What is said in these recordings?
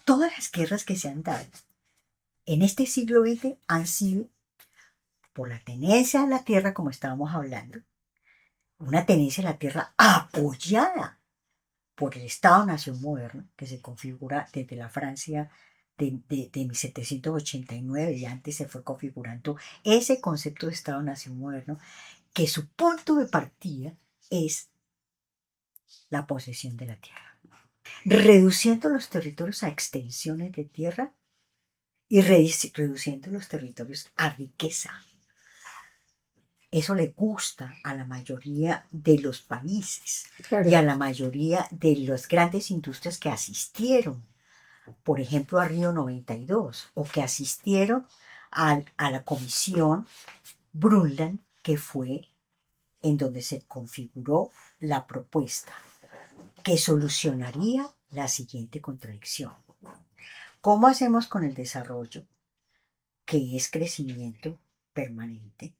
todas las guerras que se han dado en este siglo XX han sido por la tenencia de la tierra, como estábamos hablando, una tenencia de la tierra apoyada por el Estado-Nación moderno, que se configura desde la Francia de 1789 y antes se fue configurando ese concepto de Estado-Nación moderno, que su punto de partida es la posesión de la tierra, reduciendo los territorios a extensiones de tierra y reduciendo los territorios a riqueza. Eso le gusta a la mayoría de los países y a la mayoría de las grandes industrias que asistieron, por ejemplo, a Río 92 o que asistieron a la comisión Brundtland, que fue en donde se configuró la propuesta que solucionaría la siguiente contradicción. ¿Cómo hacemos con el desarrollo, que es crecimiento permanente?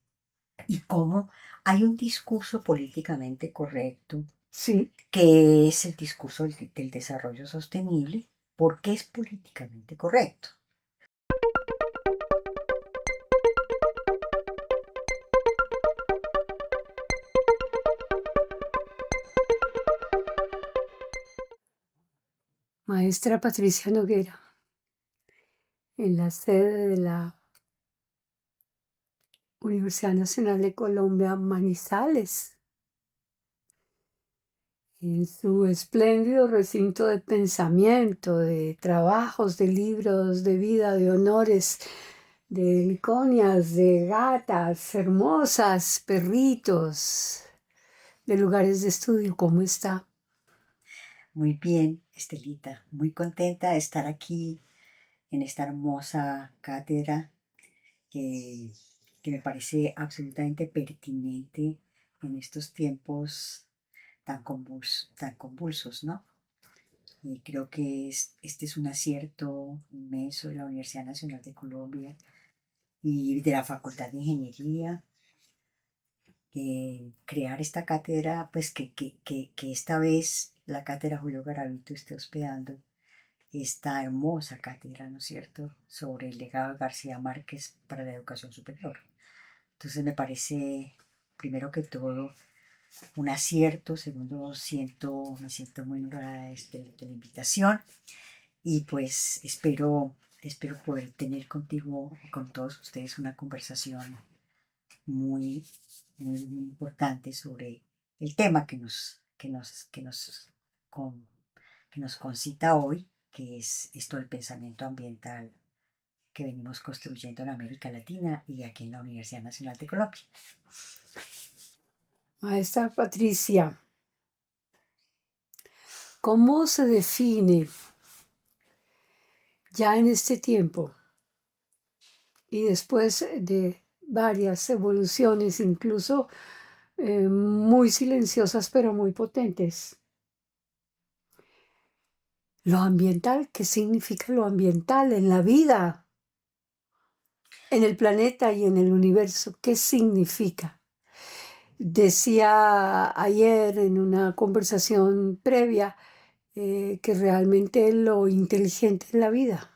Y cómo hay un discurso políticamente correcto, Sí, que es el discurso del desarrollo sostenible, porque es políticamente correcto. maestra Patricia Noguera, en la sede de la Universidad Nacional de Colombia, Manizales, en su espléndido recinto de pensamiento, de trabajos, de libros, de vida, de honores, de liconias, de gatas hermosas, perritos, de lugares de estudio. ¿Cómo está? Muy bien, Estelita, muy contenta de estar aquí en esta hermosa cátedra que, que me parece absolutamente pertinente en estos tiempos tan convulsos, ¿no? Y creo que este es un acierto inmenso de la Universidad Nacional de Colombia y de la Facultad de Ingeniería, crear esta cátedra, pues que esta vez la cátedra Julio Garavito esté hospedando esta hermosa cátedra, ¿no es cierto?, sobre el legado de García Márquez para la educación superior. Entonces me parece, primero que todo, un acierto. Segundo, me siento muy honrada de la invitación y pues espero poder tener contigo y con todos ustedes una conversación muy, muy importante sobre el tema con- que nos concita hoy, que es esto del pensamiento ambiental que venimos construyendo en América Latina y aquí en la Universidad Nacional de Colombia. Maestra Patricia, ¿cómo se define ya en este tiempo y después de varias evoluciones, incluso muy silenciosas pero muy potentes? Lo ambiental, ¿qué significa lo ambiental en la vida, en el planeta y en el universo? ¿Qué significa? Decía ayer en una conversación previa que realmente lo inteligente es la vida.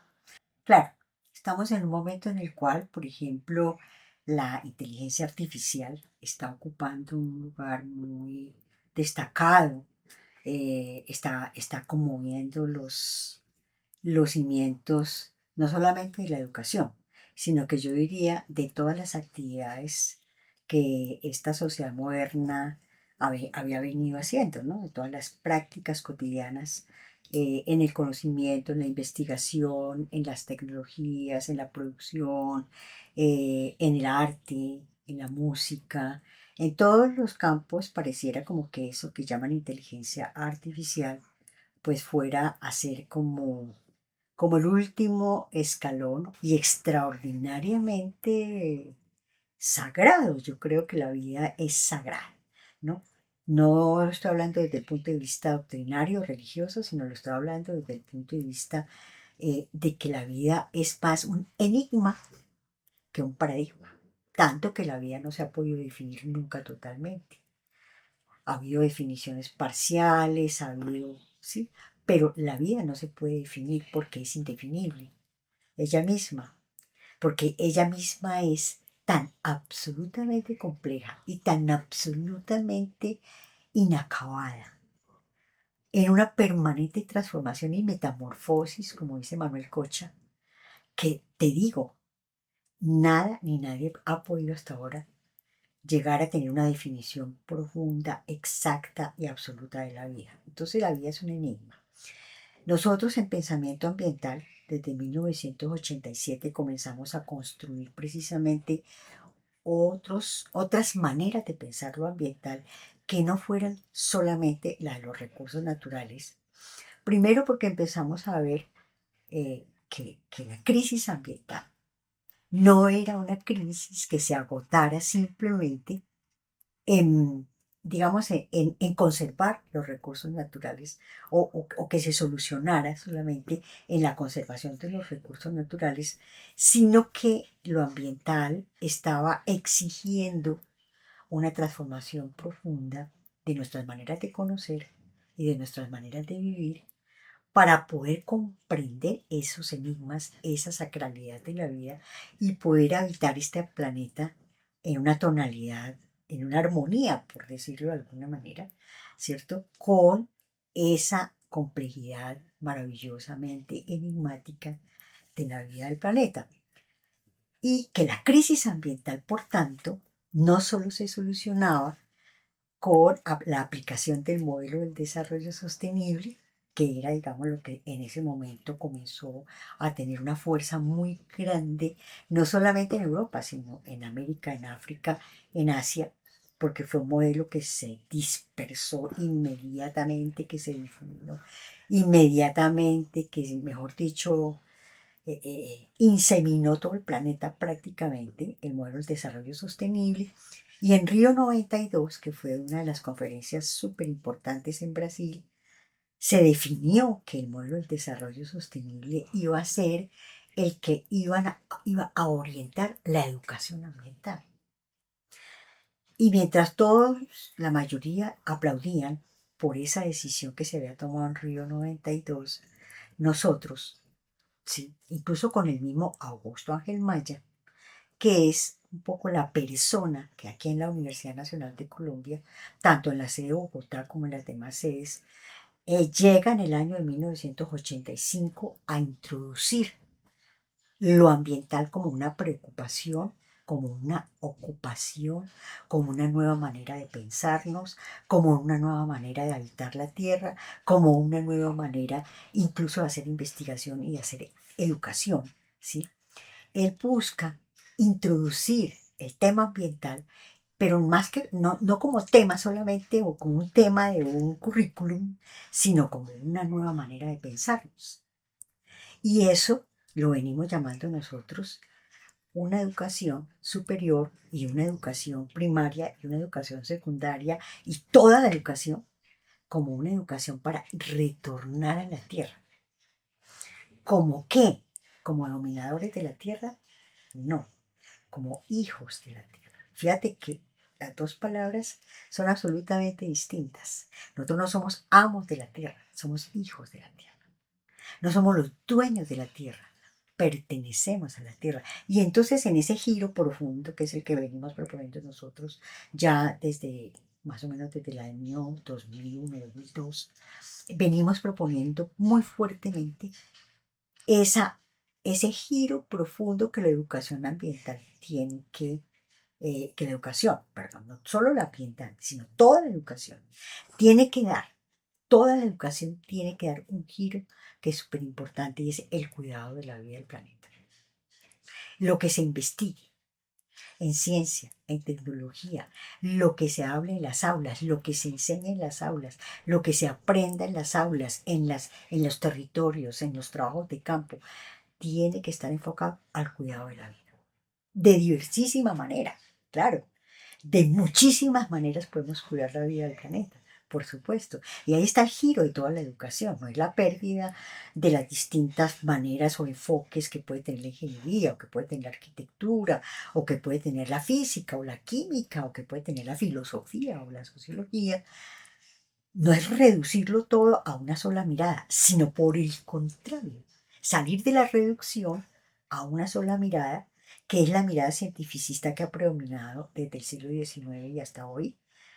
Claro, estamos en un momento en el cual, por ejemplo, la inteligencia artificial está ocupando un lugar muy destacado, está conmoviendo los cimientos no solamente de la educación, sino que yo diría de todas las actividades que esta sociedad moderna había venido haciendo, ¿no? De todas las prácticas cotidianas en el conocimiento, en la investigación, en las tecnologías, en la producción, en el arte, en la música. En todos los campos pareciera como que eso que llaman inteligencia artificial pues fuera a ser como el último escalón y extraordinariamente sagrado. Yo creo que la vida es sagrada, ¿no? No estoy hablando desde el punto de vista doctrinario, religioso, sino lo estoy hablando desde el punto de vista de que la vida es más un enigma que un paradigma, tanto que la vida no se ha podido definir nunca totalmente. Ha habido definiciones parciales, ha habido, ¿sí? Pero la vida no se puede definir porque es indefinible. Ella misma, porque ella misma es tan absolutamente compleja y tan absolutamente inacabada, en una permanente transformación y metamorfosis, como dice Manuel Cocha, que te digo, nada ni nadie ha podido hasta ahora llegar a tener una definición profunda, exacta y absoluta de la vida. Entonces la vida es un enigma. Nosotros en Pensamiento Ambiental, desde 1987, comenzamos a construir precisamente otras maneras de pensar lo ambiental que no fueran solamente la de los recursos naturales. Primero porque empezamos a ver que la crisis ambiental no era una crisis que se agotara simplemente en, digamos, en conservar los recursos naturales o que se solucionara solamente en la conservación de los recursos naturales, sino que lo ambiental estaba exigiendo una transformación profunda de nuestras maneras de conocer y de nuestras maneras de vivir para poder comprender esos enigmas, esa sacralidad de la vida y poder habitar este planeta en una tonalidad, en una armonía, por decirlo de alguna manera, ¿cierto? Con esa complejidad maravillosamente enigmática de la vida del planeta. Y que la crisis ambiental, por tanto, no solo se solucionaba con la aplicación del modelo del desarrollo sostenible, que era, digamos, lo que en ese momento comenzó a tener una fuerza muy grande, no solamente en Europa, sino en América, en África, en Asia, porque fue un modelo que se dispersó inmediatamente, que se difundió inmediatamente, que, mejor dicho, inseminó todo el planeta prácticamente, el modelo del desarrollo sostenible. Y en Río 92, que fue una de las conferencias súper importantes en Brasil, se definió que el modelo del desarrollo sostenible iba a ser el que iba a orientar la educación ambiental. Y mientras todos, la mayoría, aplaudían por esa decisión que se había tomado en Río 92, nosotros, sí, incluso con el mismo Augusto Ángel Maya, que es un poco la persona que aquí en la Universidad Nacional de Colombia, tanto en la sede de Bogotá como en las demás sedes, llega en el año de 1985 a introducir lo ambiental como una preocupación, como una ocupación, como una nueva manera de pensarnos, como una nueva manera de habitar la tierra, como una nueva manera incluso de hacer investigación y de hacer educación, ¿sí? Él busca introducir el tema ambiental, pero más que no como tema solamente o como un tema de un currículum, sino como una nueva manera de pensarnos. Y eso lo venimos llamando nosotros una educación superior y una educación primaria y una educación secundaria y toda la educación como una educación para retornar a la tierra. ¿Cómo qué? ¿Como dominadores de la tierra? No, como hijos de la tierra. Fíjate que las dos palabras son absolutamente distintas. Nosotros no somos amos de la tierra, somos hijos de la tierra. No somos los dueños de la tierra, pertenecemos a la tierra. Y entonces en ese giro profundo, que es el que venimos proponiendo nosotros ya desde más o menos desde el año 2001, 2002, venimos proponiendo muy fuertemente ese giro profundo que la educación ambiental tiene que la educación, perdón, no solo la ambiental, sino toda la educación, tiene que dar, toda la educación tiene que dar un giro que es súper importante y es el cuidado de la vida del planeta. Lo que se investigue en ciencia, en tecnología, lo que se hable en las aulas, lo que se enseña en las aulas, lo que se aprenda en las aulas, en los territorios, en los trabajos de campo, tiene que estar enfocado al cuidado de la vida. De diversísima manera, claro. De muchísimas maneras podemos cuidar la vida del planeta, por supuesto. Y ahí está el giro de toda la educación, no es la pérdida de las distintas maneras o enfoques que puede tener la ingeniería, o que puede tener la arquitectura, o que puede tener la física, o la química, o que puede tener la filosofía, o la sociología, no es reducirlo todo a una sola mirada, sino por el contrario, salir de la reducción a una sola mirada, que es la mirada cientificista que ha predominado desde el siglo XIX y hasta hoy,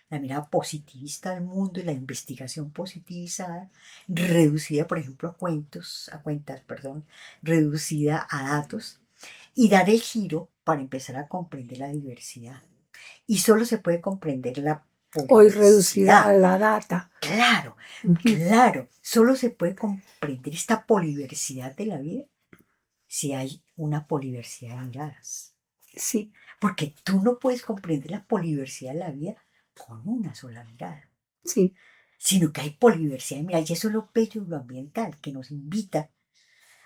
la mirada positivista del mundo y la investigación positivizada, reducida, por ejemplo, a cuentas, perdón, reducida a datos, y dar el giro para empezar a comprender la diversidad. Y solo se puede comprender la Hoy reducida a poliversidad. la data. Claro, Ujú. claro. Solo se puede comprender esta poliversidad de la vida si hay una poliversidad de miradas. Sí, Porque tú no puedes comprender la poliversidad de la vida con una sola mirada, sí. sino que hay poliversidad de miradas. Y eso es lo bello de lo ambiental, que nos invita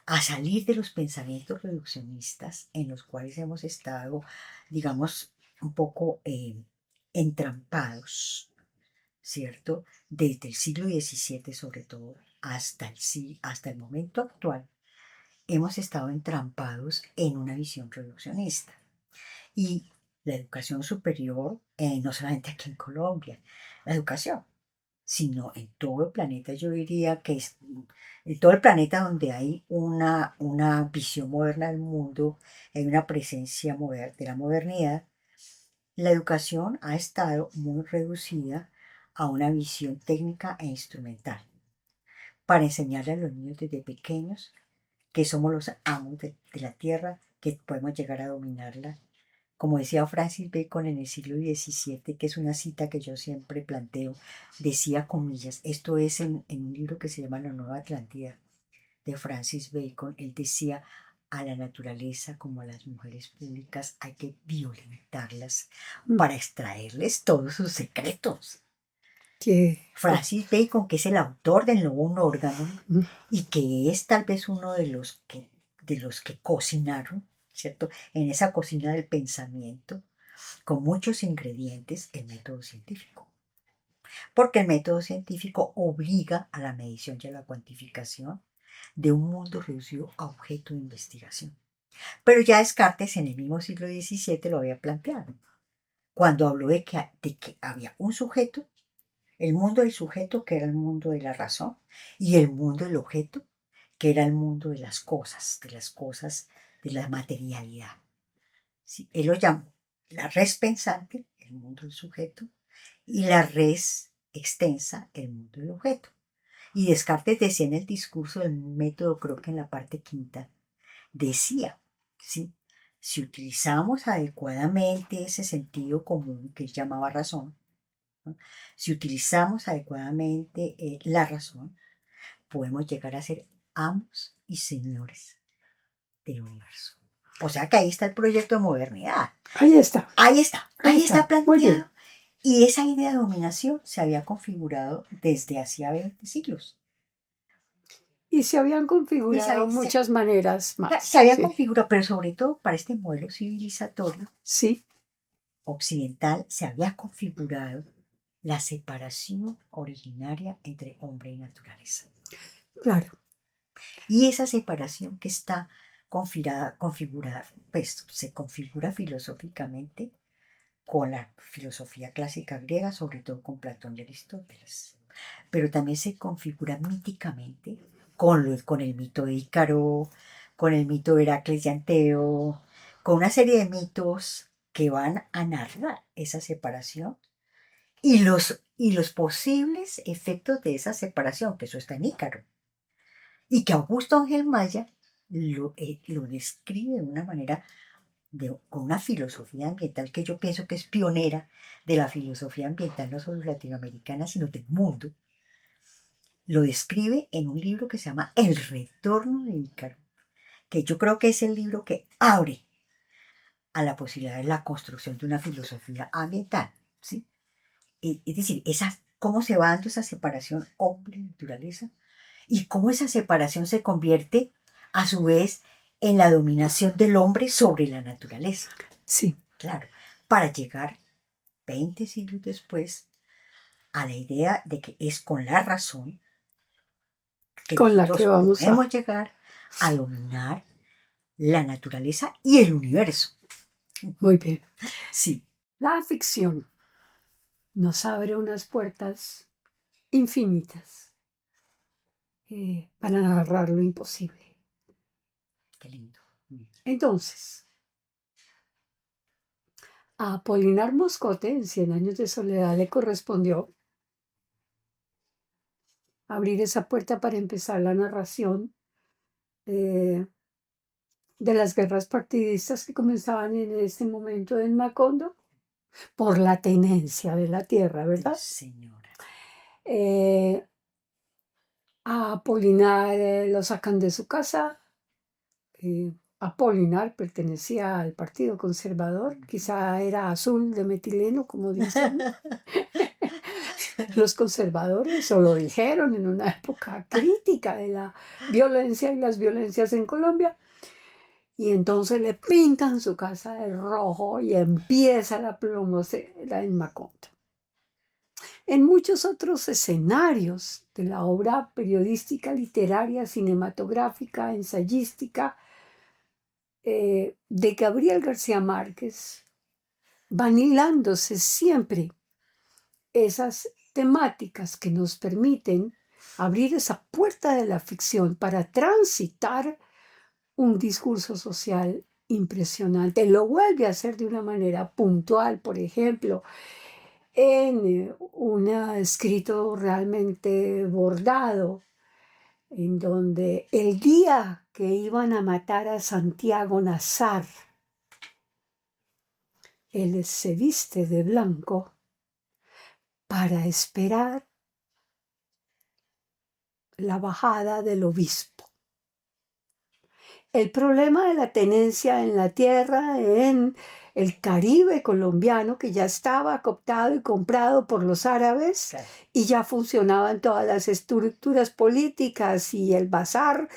a salir de los pensamientos reduccionistas en los cuales hemos estado, digamos, un poco entrampados, ¿cierto? Desde el siglo XVII sobre todo hasta el momento actual, hemos estado entrampados en una visión reduccionista. Y la educación superior, no solamente aquí en Colombia, la educación, sino en todo el planeta, yo diría que es en todo el planeta donde hay una visión moderna del mundo, hay una presencia de la modernidad, la educación ha estado muy reducida a una visión técnica e instrumental para enseñarle a los niños desde pequeños que somos los amos de la tierra, que podemos llegar a dominarla. Como decía Francis Bacon en el siglo XVII, que es una cita que yo siempre planteo, decía comillas, esto es en un libro que se llama La Nueva Atlántida, de Francis Bacon, él decía, a la naturaleza como a las mujeres públicas hay que violentarlas Mm. para extraerles todos sus secretos. Que, Francis Bacon, que es el autor del Novum Organum mm, y que es tal vez uno de los que cocinaron, ¿cierto? En esa cocina del pensamiento, con muchos ingredientes, el método científico. Porque el método científico obliga a la medición y a la cuantificación de un mundo reducido a objeto de investigación. Pero ya Descartes en el mismo siglo XVII lo había planteado, cuando habló de que había un sujeto, el mundo del sujeto, que era el mundo de la razón, y el mundo del objeto, que era el mundo de las cosas, de la materialidad. Sí, él lo llamó la res pensante, el mundo del sujeto, y la res extensa, el mundo del objeto. Y Descartes decía en el discurso del método, creo que en la parte quinta, decía, ¿sí? Si utilizamos adecuadamente ese sentido común que él llamaba razón, ¿no? Si utilizamos adecuadamente la razón, podemos llegar a ser amos y señores del universo. O sea que ahí está el proyecto de modernidad. ahí está, ahí Ahí está está. Muy bien. planteado. Y esa idea de dominación se había configurado desde hacía 20 siglos. Y se habían Y configurado muchas maneras se más. había Sí, configurado, pero sobre todo para este modelo civilizatorio sí, occidental se había configurado la separación originaria entre hombre y naturaleza. claro. Y esa separación que está configurada, pues se configura filosóficamente con la filosofía clásica griega, sobre todo con Platón y Aristóteles, pero también se configura míticamente con el mito de Ícaro, con el mito de Heracles y Anteo, con una serie de mitos que van a narrar esa separación y los posibles efectos de esa separación, que eso está en Ícaro, y que Augusto Ángel Maya lo describe de una manera, con una filosofía ambiental que yo pienso que es pionera de la filosofía ambiental, no solo latinoamericana, sino del mundo. Lo describe en un libro que se llama El Retorno de Ícaro, que yo creo que es el libro que abre a la posibilidad de la construcción de una filosofía ambiental, ¿sí? Es decir, cómo se va dando esa separación hombre-naturaleza y cómo esa separación se convierte a su vez en la dominación del hombre sobre la naturaleza. Sí, Claro, para llegar 20 siglos después a la idea de que es con la razón que con la que nosotros vamos podemos a... llegar a dominar la naturaleza y el universo. Muy bien. Sí, La ficción nos abre unas puertas infinitas para narrar lo imposible. Qué lindo. Entonces, a Apolinar Moscote en Cien años de soledad le correspondió abrir esa puerta para empezar la narración eh, de las guerras partidistas que comenzaban en ese momento en Macondo por la tenencia de la tierra, ¿verdad? Señora. Eh, a Apolinar lo sacan de su casa. Apolinar pertenecía al Partido Conservador, quizá era azul de metileno, como dicen los conservadores, o lo dijeron en una época crítica de la violencia y las violencias en Colombia. Y entonces le pintan su casa de rojo y empieza la plomosera en Macondo. En muchos otros escenarios de la obra periodística, literaria, cinematográfica, ensayística, de Gabriel García Márquez, van hilándose siempre esas temáticas que nos permiten abrir esa puerta de la ficción para transitar un discurso social impresionante. Lo vuelve a hacer de una manera puntual, por ejemplo, en un escrito realmente bordado, en donde el día que iban a matar a Santiago Nazar, él se viste de blanco para esperar la bajada del obispo. El problema de la tenencia en la tierra en el Caribe colombiano, que ya estaba cooptado y comprado por los árabes, Claro. y ya funcionaban todas las estructuras políticas, y el bazar,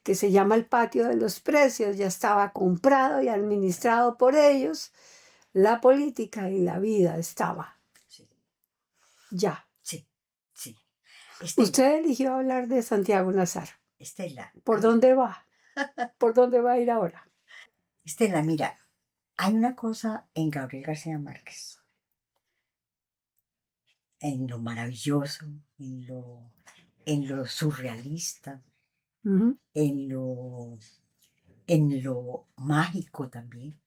que se llama el patio de los precios, ya estaba comprado y administrado por ellos. La política y la vida estaba Sí, ya. sí, sí. Usted eligió hablar de Santiago Nazar. Estela, ¿Por dónde va? ¿Por dónde va a ir ahora? Estela, mira, hay una cosa en Gabriel García Márquez, en lo maravilloso, en lo surrealista, Ujú. en lo mágico también,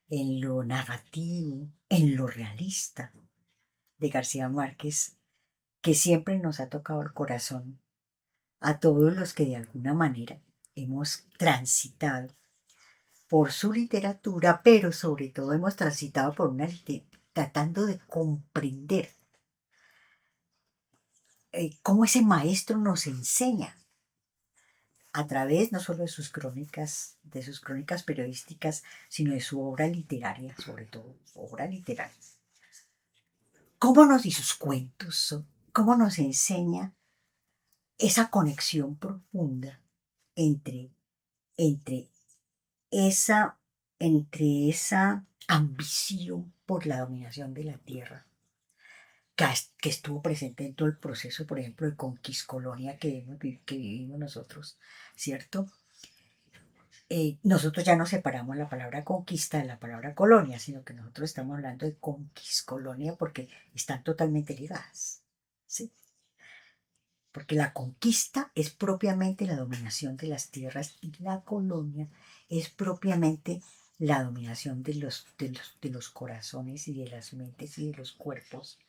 en lo narrativo, en lo realista de García Márquez, que siempre nos ha tocado el corazón a todos los que de alguna manera hemos transitado por su literatura, pero sobre todo hemos transitado por una tratando de comprender cómo ese maestro nos enseña a través no solo de sus crónicas periodísticas, sino de su obra literaria, sobre todo obra literaria. Y sus cuentos, cómo nos enseña esa conexión profunda entre, entre entre esa ambición por la dominación de la tierra que estuvo presente en todo el proceso, por ejemplo, de conquiscolonia que vivimos nosotros, ¿cierto? Nosotros ya no separamos la palabra conquista de la palabra colonia, sino que nosotros estamos hablando de conquiscolonia porque están totalmente ligadas, ¿sí? Porque la conquista es propiamente la dominación de las tierras y la colonia es propiamente la dominación de los corazones y de las mentes y de los cuerpos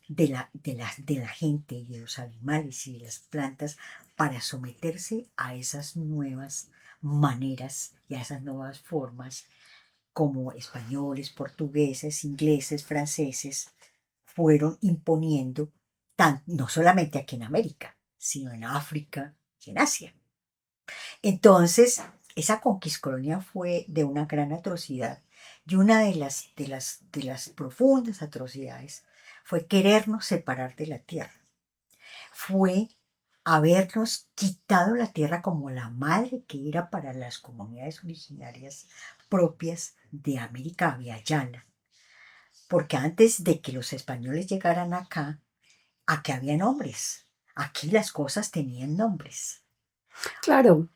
de la gente y de los animales y de las plantas para someterse a esas nuevas maneras y a esas nuevas formas como españoles, portugueses, ingleses, franceses fueron imponiendo no solamente aquí en América, sino en África y en Asia. Entonces, esa conquista fue de una gran atrocidad y una de las profundas atrocidades fue querernos separar de la tierra. Fue habernos quitado la tierra como la madre que era para las comunidades originarias propias de América Yala. Porque antes de que los españoles llegaran acá, aquí había nombres. Aquí las cosas tenían nombres. Claro.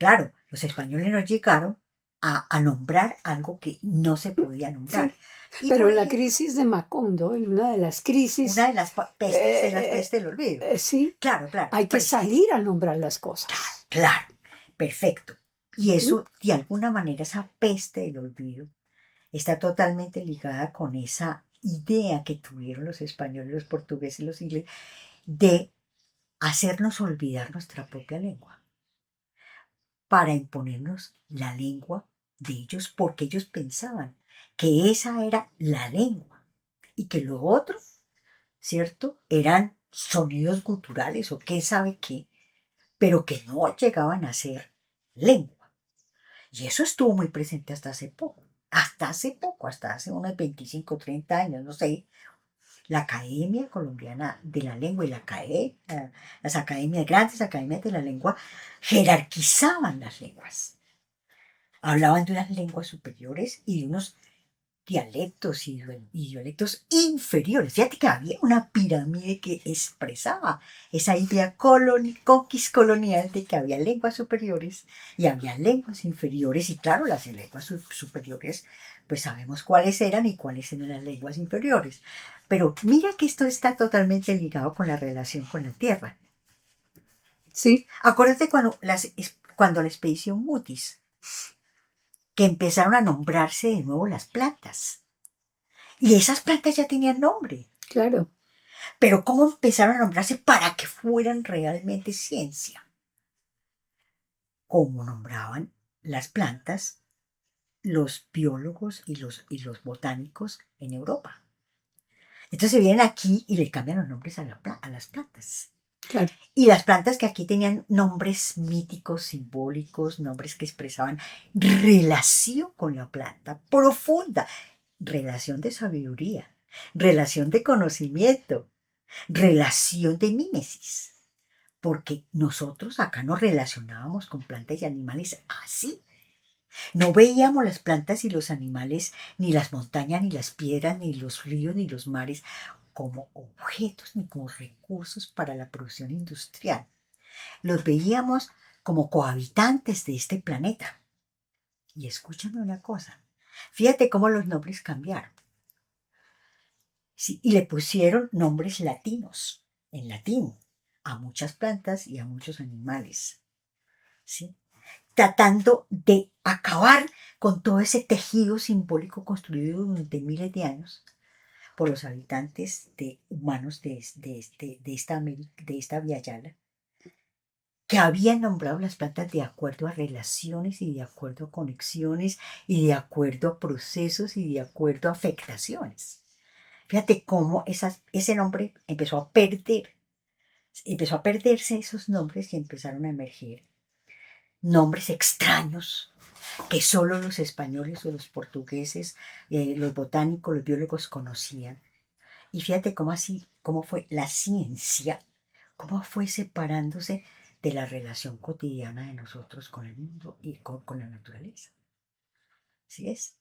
Los españoles no llegaron a nombrar algo que no se podía nombrar. Sí. Y Pero por en la ejemplo, crisis de Macondo, en una de las crisis, una de las pestes es la eh, peste del olvido. sí, Claro, claro, hay que salir a nombrar las cosas. claro, perfecto. Y ¿Mm? eso, de alguna manera, esa peste del olvido está totalmente ligada con esa idea que tuvieron los españoles, los portugueses y los ingleses de hacernos olvidar nuestra propia lengua para imponernos la lengua de ellos porque ellos pensaban que esa era la lengua y que lo otro, ¿cierto? Eran sonidos guturales o qué sabe qué, pero que no llegaban a ser lengua. Y eso estuvo muy presente hasta hace unos 25 30 años, no sé. La Academia Colombiana de la Lengua y las academias, grandes academias de la lengua, jerarquizaban las lenguas. Hablaban de unas lenguas superiores y de unos dialectos y dialectos inferiores. Fíjate que había una pirámide que expresaba esa idea colonial de que había lenguas superiores y había lenguas inferiores. Y claro, las lenguas superiores, pues sabemos cuáles eran y cuáles eran las lenguas inferiores. Pero mira que esto está totalmente ligado con la relación con la tierra. Sí, Acuérdate cuando la expedición Mutis, que empezaron a nombrarse de nuevo las plantas. Y esas plantas ya tenían nombre. claro. Pero ¿cómo empezaron a nombrarse para que fueran realmente ciencia? ¿Cómo nombraban las plantas los biólogos y los botánicos en Europa? Entonces vienen aquí y le cambian los nombres a las plantas. Claro. Y las plantas que aquí tenían nombres míticos, simbólicos, nombres que expresaban relación con la planta profunda, relación de sabiduría, relación de conocimiento, relación de mímesis. Porque nosotros acá nos relacionábamos con plantas y animales así. No veíamos las plantas y los animales, ni las montañas, ni las piedras, ni los ríos, ni los mares, como objetos, ni como recursos para la producción industrial. Los veíamos como cohabitantes de este planeta. Y escúchame una cosa, fíjate cómo los nombres cambiaron. Sí, y le pusieron nombres latinos, en latín, a muchas plantas y a muchos animales. ¿Sí? Tratando de acabar con todo ese tejido simbólico construido durante miles de años por los habitantes humanos de esta Via Yala, que habían nombrado las plantas de acuerdo a relaciones y de acuerdo a conexiones y de acuerdo a procesos y de acuerdo a afectaciones. Fíjate cómo ese nombre empezó a perderse esos nombres y empezaron a emerger nombres extraños que solo los españoles o los portugueses, los botánicos, los biólogos conocían. Y fíjate cómo fue la ciencia, cómo fue separándose de la relación cotidiana de nosotros con el mundo y con la naturaleza. ¿Sí es?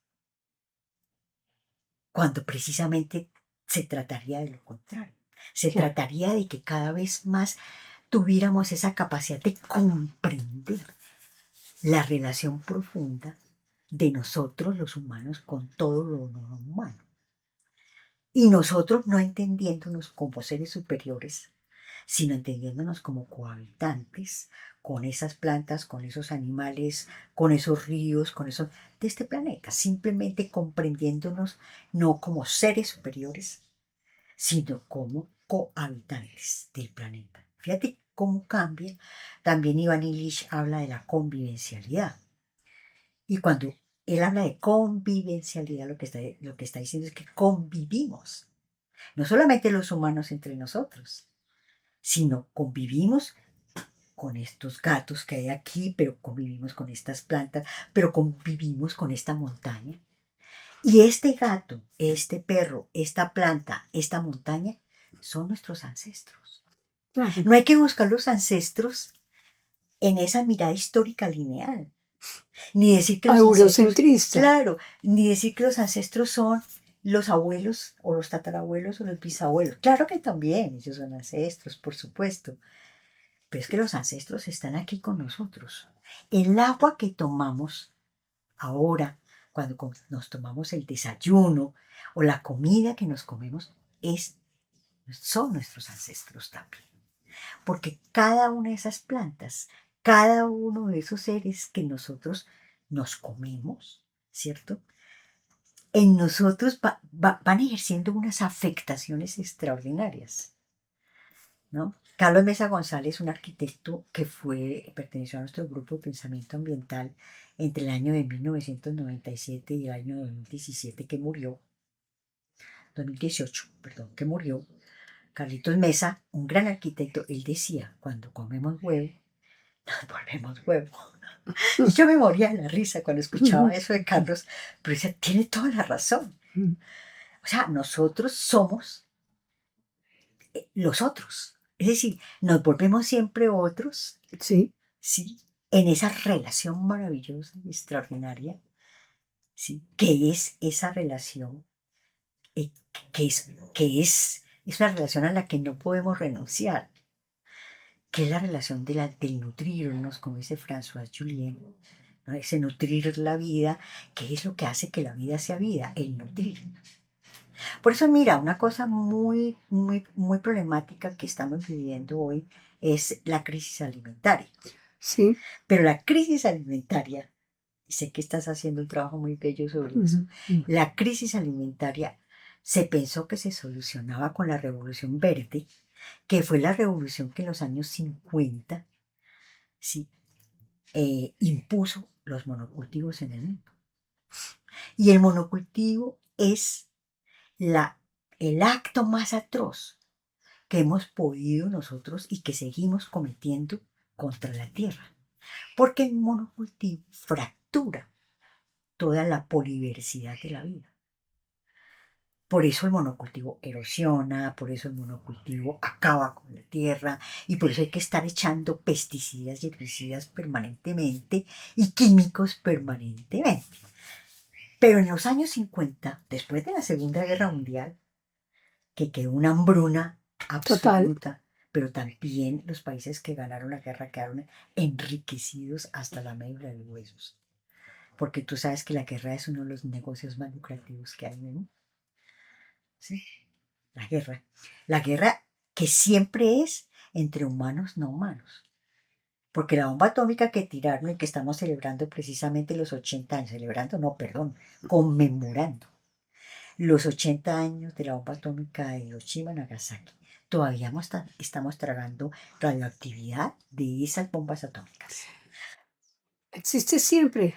Cuando precisamente se trataría de lo contrario. Se Claro. trataría de que cada vez más tuviéramos esa capacidad de comprender la relación profunda de nosotros los humanos con todo lo no humano. Y nosotros no entendiéndonos como seres superiores, sino entendiéndonos como cohabitantes con esas plantas, con esos animales, con esos ríos, de este planeta, simplemente comprendiéndonos no como seres superiores, sino como cohabitantes del planeta. Fíjate cómo cambia. También Iván Illich habla de la convivencialidad. Y cuando él habla de convivencialidad, lo que está diciendo es que convivimos, no solamente los humanos entre nosotros, sino convivimos con estos gatos que hay aquí, pero convivimos con estas plantas, pero convivimos con esta montaña. Y este gato, este perro, esta planta, esta montaña, son nuestros ancestros. Claro. No hay que buscar los ancestros en esa mirada histórica lineal, ni decir que los ancestros, Eurocentrista. claro, ni decir que los ancestros son los abuelos o los tatarabuelos o los bisabuelos. Claro que también ellos son ancestros, por supuesto, pero es que los ancestros están aquí con nosotros. El agua que tomamos ahora cuando nos tomamos el desayuno o la comida que nos comemos, son nuestros ancestros también. Porque cada una de esas plantas, cada uno de esos seres que nosotros nos comemos, ¿cierto? En nosotros van ejerciendo unas afectaciones extraordinarias, ¿no? Carlos Mesa González, un arquitecto que perteneció a nuestro grupo de pensamiento ambiental entre el año de 1997 y el año 2017 que murió, 2018, perdón, que murió. Carlitos Mesa, un gran arquitecto, él decía, cuando comemos huevo, nos volvemos huevo. Y yo me moría de la risa cuando escuchaba eso de Carlos, pero decía, tiene toda la razón. O sea, nosotros somos los otros. Es decir, nos volvemos siempre otros, Sí, ¿sí? En esa relación maravillosa y extraordinaria, ¿sí? Que es esa relación, eh, es una relación a la que no podemos renunciar, que es la relación del nutrirnos, como dice François Julien, ¿no? Ese nutrir la vida, que es lo que hace que la vida sea vida, el nutrir. Por eso, mira, una cosa muy, muy, muy problemática que estamos viviendo hoy es la crisis alimentaria. sí. Pero la crisis alimentaria, y sé que estás haciendo un trabajo muy bello sobre eso, la crisis alimentaria se pensó que se solucionaba con la Revolución Verde, que fue la revolución que en los años 50, sí, impuso los monocultivos en el mundo. Y el monocultivo es el acto más atroz que hemos podido nosotros y que seguimos cometiendo contra la tierra. Porque el monocultivo fractura toda la poliversidad de la vida. Por eso el monocultivo erosiona, por eso el monocultivo acaba con la tierra y por eso hay que estar echando pesticidas y herbicidas permanentemente y químicos permanentemente. Pero en los años 50, después de la Segunda Guerra Mundial, que quedó una hambruna Total. absoluta, pero también los países que ganaron la guerra quedaron enriquecidos hasta la médula de los huesos. Porque tú sabes que la guerra es uno de los negocios más lucrativos que hay en el mundo. ¿Sí? La guerra. La guerra que siempre es entre humanos no humanos. Porque la bomba atómica que tiraron y que estamos celebrando precisamente los 80 años, celebrando, no, perdón, conmemorando los 80 años de la bomba atómica de Hiroshima y Nagasaki. Todavía estamos tragando radioactividad de esas bombas atómicas. Existe siempre,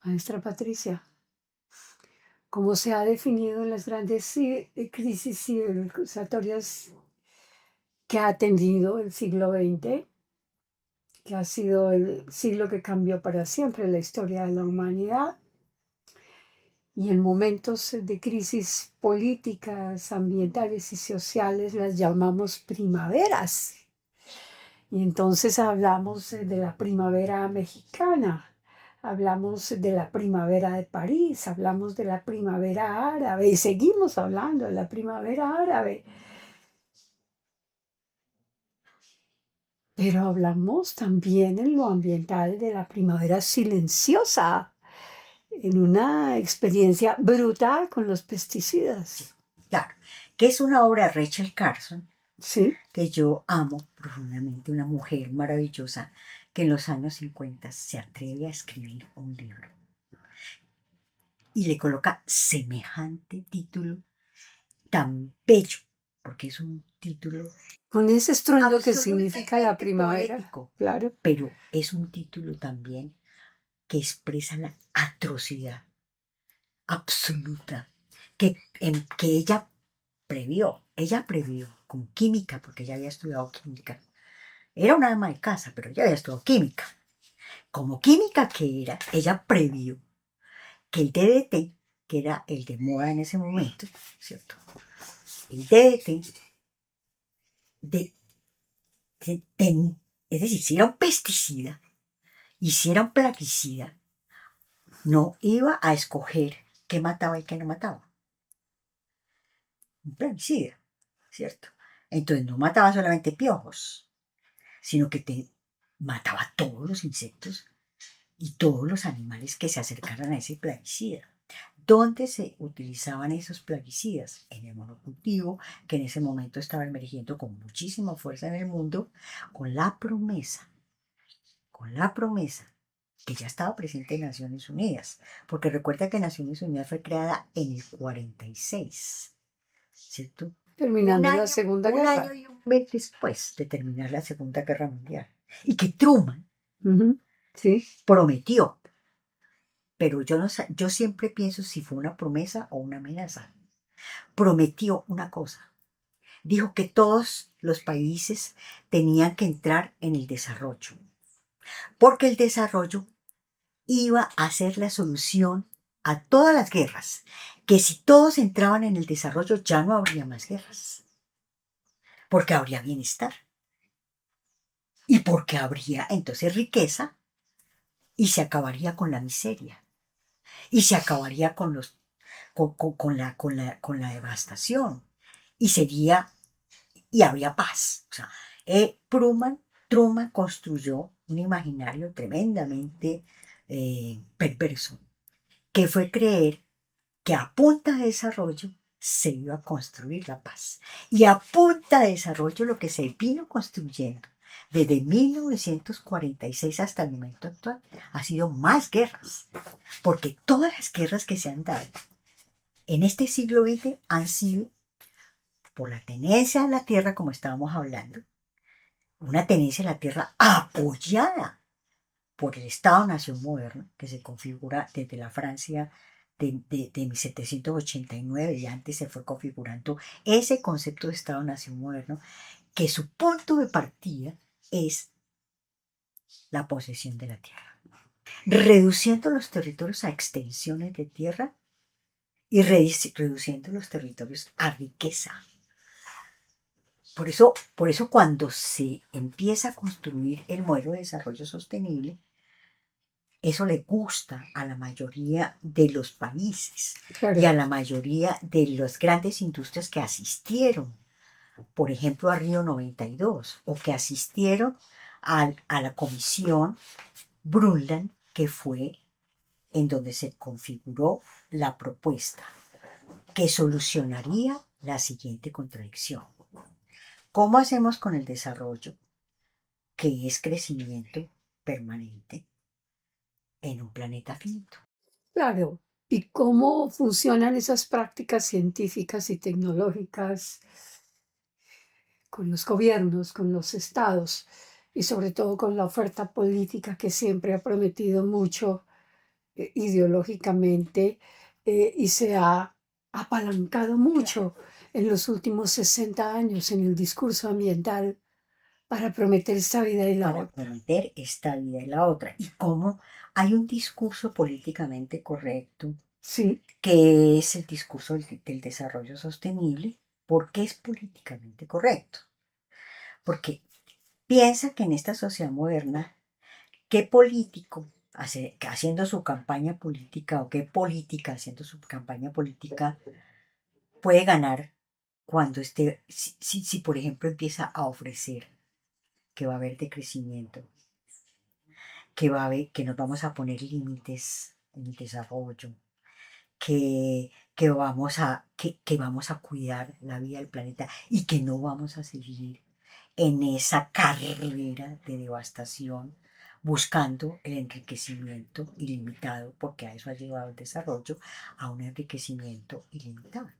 maestra Patricia, como se ha definido en las grandes crisis civilizatorias que ha tenido el siglo XX, que ha sido el siglo que cambió para siempre la historia de la humanidad. Y en momentos de crisis políticas, ambientales y sociales las llamamos primaveras. Y entonces hablamos de la primavera mexicana, hablamos de la primavera de París, hablamos de la primavera árabe y seguimos hablando de la primavera árabe. Pero hablamos también en lo ambiental de la primavera silenciosa, en una experiencia brutal con los pesticidas. Claro, que es una obra de Rachel Carson, Sí, que yo amo profundamente, una mujer maravillosa que en los años 50 se atreve a escribir un libro y le coloca semejante título tan bello, porque es un título con ese estruendo que significa la absolutamente primavera, poético, claro. pero es un título también que expresa la atrocidad absoluta que ella previó con química, porque ella había estudiado química. Era una ama de casa, pero ella había estudiado química. Como química que era, ella previó que el DDT, que era el de moda en ese momento, ¿cierto? El DDT, de, es decir, si era un pesticida y si era un plaguicida, no iba a escoger qué mataba y qué no mataba. Un plaguicida, ¿cierto? Entonces no mataba solamente piojos, sino que te mataba todos los insectos y todos los animales que se acercaran a ese plaguicida. ¿Dónde se utilizaban esos plaguicidas? En el monocultivo, que en ese momento estaba emergiendo con muchísima fuerza en el mundo, con la promesa, con la promesa que ya estaba presente en Naciones Unidas, porque recuerda que Naciones Unidas fue creada en el 46, ¿cierto? terminando la Segunda Un año Guerra. y un mes después de terminar la Segunda Guerra Mundial, y que Truman Ujú, sí, prometió, pero yo, no, yo siempre pienso si fue una promesa o una amenaza. Prometió una cosa. Dijo que todos los países tenían que entrar en el desarrollo, porque el desarrollo iba a ser la solución a todas las guerras, que si todos entraban en el desarrollo ya no habría más guerras, porque habría bienestar y porque habría entonces riqueza y se acabaría con la miseria y se acabaría con los con la devastación y sería y habría paz. O sea, Truman construyó un imaginario tremendamente perverso, que fue creer que a punta de desarrollo se iba a construir la paz. Y a punta de desarrollo lo que se vino construyendo desde 1946 hasta el momento actual ha sido más guerras, porque todas las guerras que se han dado en este siglo XX han sido por la tenencia de la tierra, como estábamos hablando, una tenencia de la tierra apoyada por el Estado-Nación moderno, que se configura desde la Francia de 1789 y antes se fue configurando ese concepto de Estado-Nación moderno, que su punto de partida es la posesión de la tierra, reduciendo los territorios a extensiones de tierra y reduciendo los territorios a riqueza. Por eso cuando se empieza a construir el modelo de desarrollo sostenible, eso le gusta a la mayoría de los países y claro. a la mayoría de las grandes industrias que asistieron, por ejemplo, a Río 92 o que asistieron a la comisión Brundtland, que fue en donde se configuró la propuesta que solucionaría la siguiente contradicción. ¿Cómo hacemos con el desarrollo, que es crecimiento permanente, en un planeta finito? Claro. ¿Y cómo funcionan esas prácticas científicas y tecnológicas con los gobiernos, con los estados y sobre todo con la oferta política que siempre ha prometido mucho ideológicamente y se ha apalancado mucho en los últimos 60 años en el discurso ambiental para prometer esta vida y la Para otra? prometer esta vida y la otra? Y cómo hay un discurso políticamente correcto, Sí, que es el discurso del desarrollo sostenible. ¿Por qué es políticamente correcto? Porque piensa que en esta sociedad moderna, ¿qué político haciendo su campaña política o qué política haciendo su campaña política puede ganar cuando si, por ejemplo, empieza a ofrecer que va a haber decrecimiento, que nos vamos a poner límites en el desarrollo, que vamos a cuidar la vida del planeta y que no vamos a seguir en esa carrera de devastación buscando el enriquecimiento ilimitado, porque a eso ha llevado el desarrollo, a un enriquecimiento ilimitado?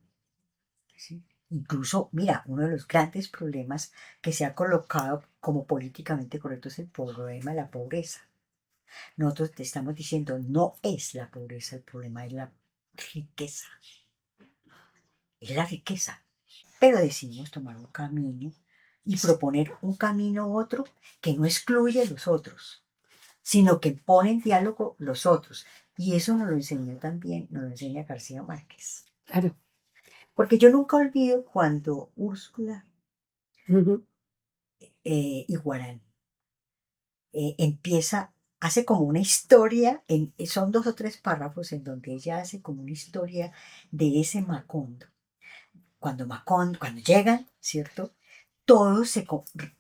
¿Sí? Incluso, mira, uno de los grandes problemas que se ha colocado como políticamente correcto es el problema de la pobreza. Nosotros te estamos diciendo, no es la pobreza el problema, es la riqueza. Es la riqueza. Pero decidimos tomar un camino y proponer un camino u otro que no excluye a los otros, sino que pone en diálogo los otros. Y eso nos lo enseñó también, nos lo enseña García Márquez. claro. Porque yo nunca olvido cuando Úrsula Ujú. Iguarán empieza, hace como una historia, son 2 o 3 párrafos en donde ella hace como una historia de ese Macondo. Cuando llegan, ¿cierto? Todos,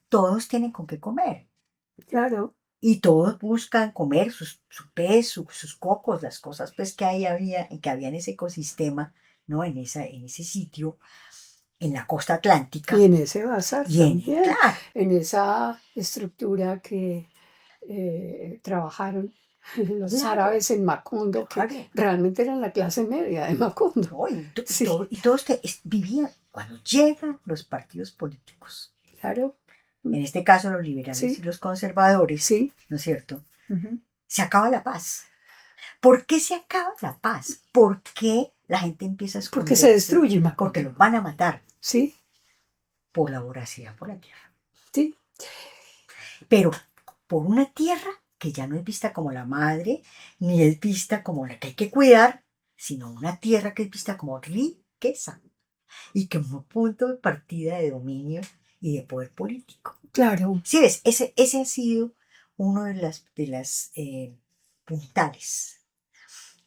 todos tienen con qué comer. Claro. Y todos buscan comer su pez, sus cocos, las cosas pues que que había en ese ecosistema, ¿no? En ese sitio, en la costa Y atlántica. en ese bazar también, Claro, en esa estructura que trabajaron los claro, árabes en Macondo, que claro. realmente eran la clase media de Macondo. ¿No? Sí, Y todos vivían cuando llegan los partidos políticos, claro. Mm, en este caso los liberales y sí, los conservadores, sí. ¿no es cierto? Ujú. Se acaba la paz. ¿Por qué se acaba la paz? ¿Por qué la gente empieza a Porque se esconderse? destruye Porque Macondo. los van a matar Sí, por la voracidad por la tierra. sí. Pero por una tierra que ya no es vista como la madre, ni es vista como la que hay que cuidar, sino una tierra que es vista como riqueza y como punto de partida de dominio y de poder político. Claro. Sí, ves, ese ha sido uno de las puntales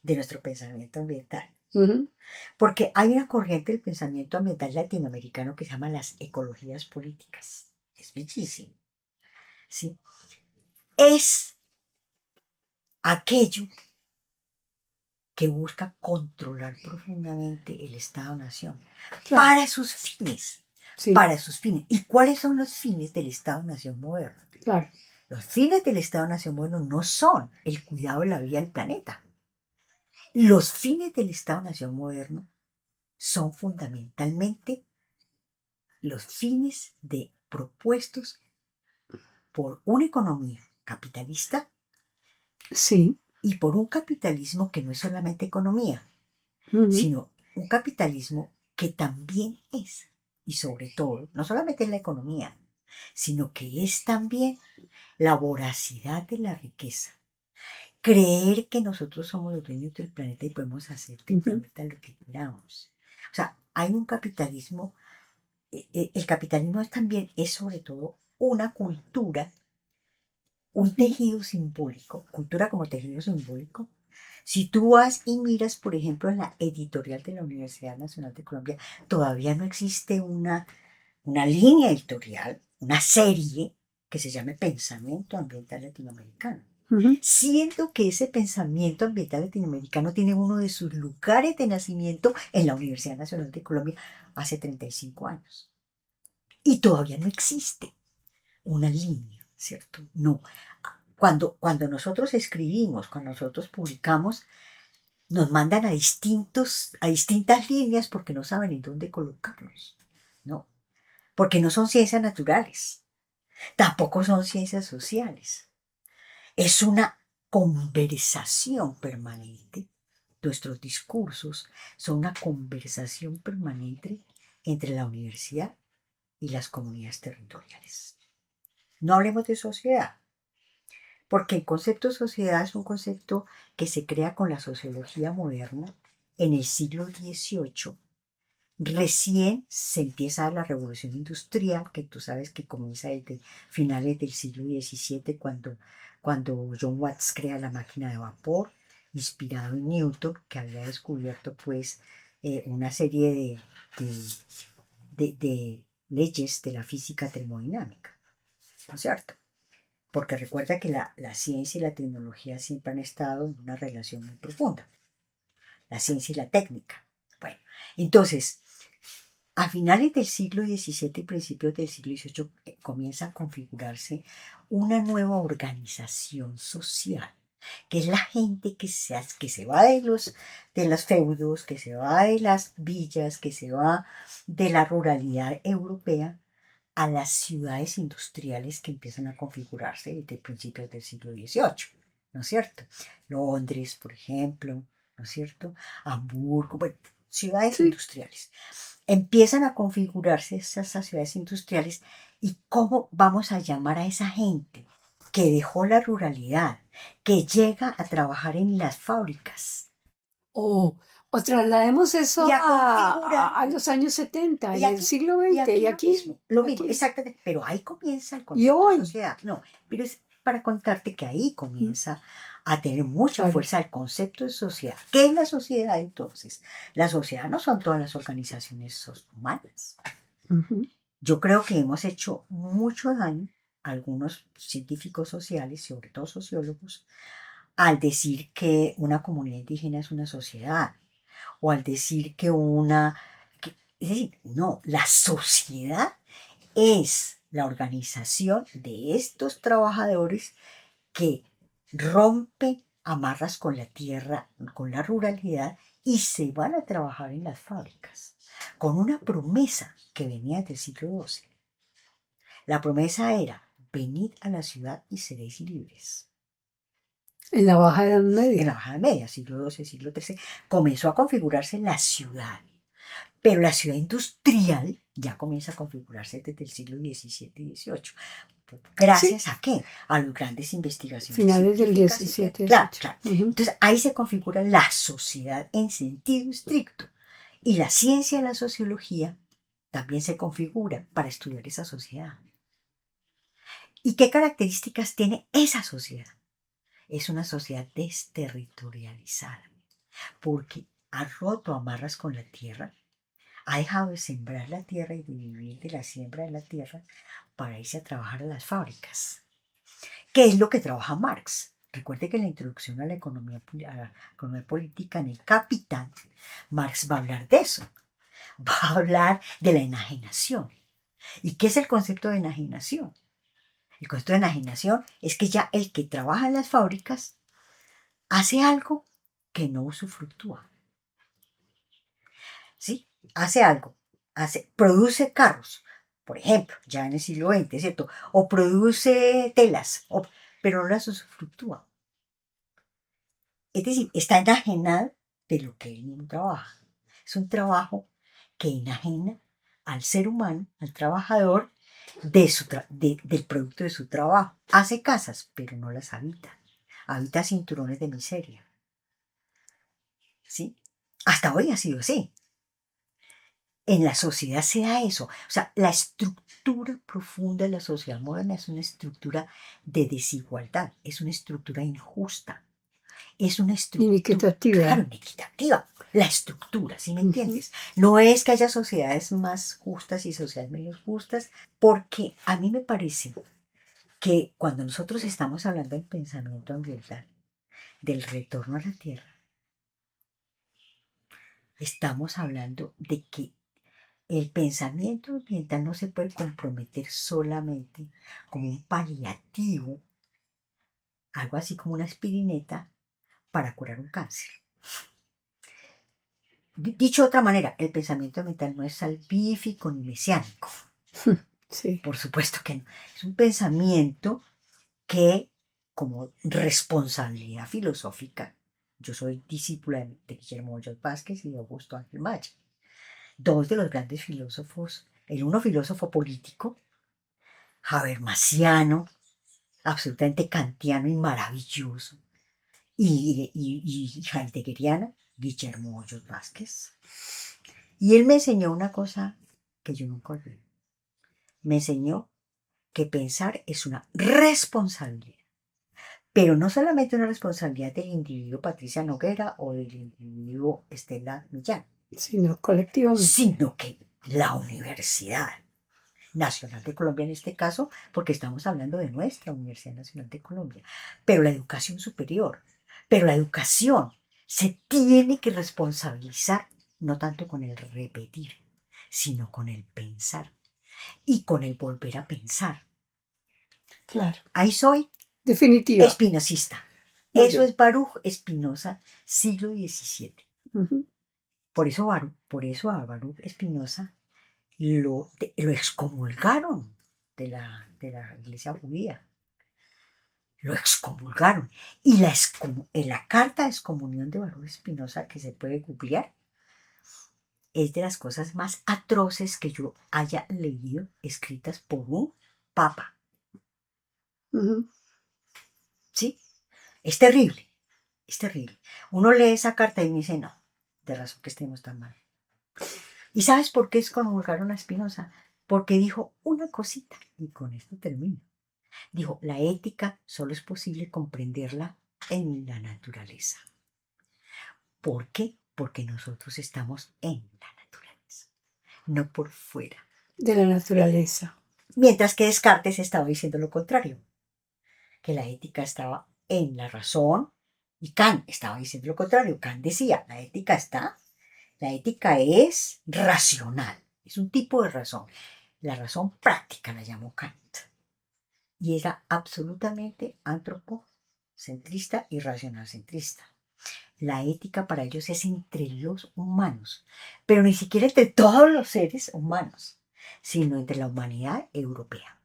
de nuestro pensamiento ambiental. Ujú. Porque hay una corriente del pensamiento ambiental latinoamericano que se llama las ecologías políticas. Es bellísimo. ¿Sí? Es aquello que busca controlar profundamente el Estado-Nación Claro. para sus fines. Sí, Para sus fines. ¿Y cuáles son los fines del Estado-Nación moderno? claro. Los fines del Estado-Nación moderno no son el cuidado de la vida del planeta. Los fines del Estado-Nación moderno son fundamentalmente los fines de propuestos por una economía capitalista Sí. y por un capitalismo que no es solamente economía, Ujú. sino un capitalismo que también es, y sobre todo, no solamente es la economía, sino que es también la voracidad de la riqueza. Creer que nosotros somos los dueños del planeta y podemos hacer del Ujú. planeta lo que queramos. O sea, hay un capitalismo, el capitalismo es sobre todo una cultura, un Ujú. tejido simbólico, cultura como tejido simbólico. Si tú vas y miras, por ejemplo, en la editorial de la Universidad Nacional de Colombia, todavía no existe una línea editorial, una serie que se llame Pensamiento Ambiental Latinoamericano. Ujú. Siendo que ese pensamiento ambiental latinoamericano tiene uno de sus lugares de nacimiento en la Universidad Nacional de Colombia hace 35 años. Y todavía no existe una línea, ¿cierto? No. Cuando nosotros escribimos, cuando nosotros publicamos, nos mandan a distintas líneas porque no saben en dónde colocarnos, ¿no? Porque no son ciencias naturales, tampoco son ciencias sociales. Es una conversación permanente. Nuestros discursos son una conversación permanente entre la universidad y las comunidades territoriales. No hablemos de sociedad, porque el concepto de sociedad es un concepto que se crea con la sociología moderna en el siglo XVIII. Recién se empieza a dar la revolución industrial, que tú sabes que comienza desde finales del siglo XVII, cuando John Watts crea la máquina de vapor, inspirado en Newton, que había descubierto pues una serie de leyes de la física termodinámica, ¿no es cierto? Porque recuerda que la ciencia y la tecnología siempre han estado en una relación muy profunda, la ciencia y la técnica. Bueno, entonces, a finales del siglo XVII y principios del siglo XVIII comienza a configurarse una nueva organización social, que es la gente que se va de los feudos, que se va de las villas, que se va de la ruralidad europea a las ciudades industriales que empiezan a configurarse desde principios del siglo XVIII, ¿no es cierto? Londres, por ejemplo, ¿no es cierto? Hamburgo, bueno, ciudades Sí. industriales. Empiezan a configurarse esas ciudades industriales y cómo vamos a llamar a esa gente que dejó la ruralidad, que llega a trabajar en las fábricas O traslademos eso y a configurar. a los años 70 Y en el aquí, siglo y XX, aquí lo mismo, aquí, exactamente, pero ahí comienza el y concepto de hoy. sociedad. No, pero es para contarte que ahí comienza a tener mucha Claro. fuerza el concepto de sociedad. ¿Qué es la sociedad entonces? La sociedad no son todas las organizaciones humanas. Ujú. Yo creo que hemos hecho mucho daño algunos científicos sociales, sobre todo sociólogos, al decir que una comunidad indígena es una sociedad, o al decir que es decir, no, la sociedad es la organización de estos trabajadores que rompen amarras con la tierra, con la ruralidad y se van a trabajar en las fábricas, con una promesa que venía del siglo XII. La promesa era: venid a la ciudad y seréis libres. En la Baja Edad En Media. la Baja Media, siglo XII, siglo XIII, comenzó a configurarse la ciudad. Pero la ciudad industrial ya comienza a configurarse desde el siglo XVII y XVIII. Sí, ¿Gracias a qué? A las grandes investigaciones finales del científicas. 17, Claro, 18. claro. Ujú. Entonces ahí se configura la sociedad en sentido estricto. Y la ciencia de la sociología también se configura para estudiar esa sociedad. ¿Y qué características tiene esa sociedad? Es una sociedad desterritorializada, porque ha roto amarras con la tierra, ha dejado de sembrar la tierra y de vivir de la siembra de la tierra para irse a trabajar a las fábricas. ¿Qué es lo que trabaja Marx? Recuerde que en la introducción a la economía política, en el Capital, Marx va a hablar de eso. Va a hablar de la enajenación. ¿Y qué es el concepto de enajenación? El concepto de enajenación es que ya el que trabaja en las fábricas hace algo que no usufructúa. ¿Sí? Hace algo. Produce carros, por ejemplo, ya en el siglo XX, ¿cierto? O produce telas, pero no las usufructúa. Es decir, está enajenado de lo que él mismo trabaja. Es un trabajo que enajena al ser humano, al trabajador, del producto de su trabajo. Hace casas, pero no las habita. Habita cinturones de miseria. ¿Sí? Hasta hoy ha sido así. En la sociedad se da eso. O sea, la estructura profunda de la sociedad moderna es una estructura de desigualdad, es una estructura injusta, es una estructura, claro, Inequitativa. inequitativa. La estructura, ¿sí me Ujú. entiendes? No es que haya sociedades más justas y sociedades menos justas, porque a mí me parece que cuando nosotros estamos hablando del pensamiento ambiental, del retorno a la tierra, estamos hablando de que el pensamiento ambiental no se puede comprometer solamente como un paliativo, algo así como una aspirineta para curar un cáncer. Dicho de otra manera, el pensamiento ambiental no es salvífico ni mesiánico. Sí, Por supuesto que no. Es un pensamiento que, como responsabilidad filosófica, yo soy discípula de Guillermo Hoyos Vázquez y de Augusto Ángel Maya, dos de los grandes filósofos, el uno filósofo político, habermasiano, absolutamente kantiano y maravilloso, y heideggeriana, Guillermo Hoyos Vázquez. Y él me enseñó una cosa que yo nunca olvidé. Me enseñó que pensar es una responsabilidad, pero no solamente una responsabilidad del individuo Patricia Noguera o del individuo Estela Millán, sino colectivamente. sino que la Universidad Nacional de Colombia en este caso, porque estamos hablando de nuestra Universidad Nacional de Colombia, pero la educación superior, pero la educación se tiene que responsabilizar no tanto con el repetir, sino con el pensar y con el volver a pensar. Claro. Ahí soy Definitiva. espinosista. Muy Eso bien. es Baruch Spinoza, siglo XVII. Ujú. Por eso a Baruch Spinoza lo excomulgaron de la iglesia judía. Lo excomulgaron. Y en la carta de excomunión de Baruch Spinoza, que se puede googlear, es de las cosas más atroces que yo haya leído escritas por un papa. Ujú. ¿Sí? Es terrible, es terrible. Uno lee esa carta y me dice, no, de razón que estemos tan mal. ¿Y sabes por qué excomulgaron a Spinoza? Porque dijo una cosita, y con esto termino. Dijo, la ética solo es posible comprenderla en la naturaleza. ¿Por qué? Porque nosotros estamos en la naturaleza, no por fuera. De la naturaleza. Mientras que Descartes estaba diciendo lo contrario, que la ética estaba en la razón, y Kant estaba diciendo lo contrario. Kant decía, la ética es racional, es un tipo de razón. La razón práctica la llamó Kant. Y era absolutamente antropocentrista y racionalcentrista. La ética para ellos es entre los humanos, pero ni siquiera entre todos los seres humanos, sino entre la humanidad europea.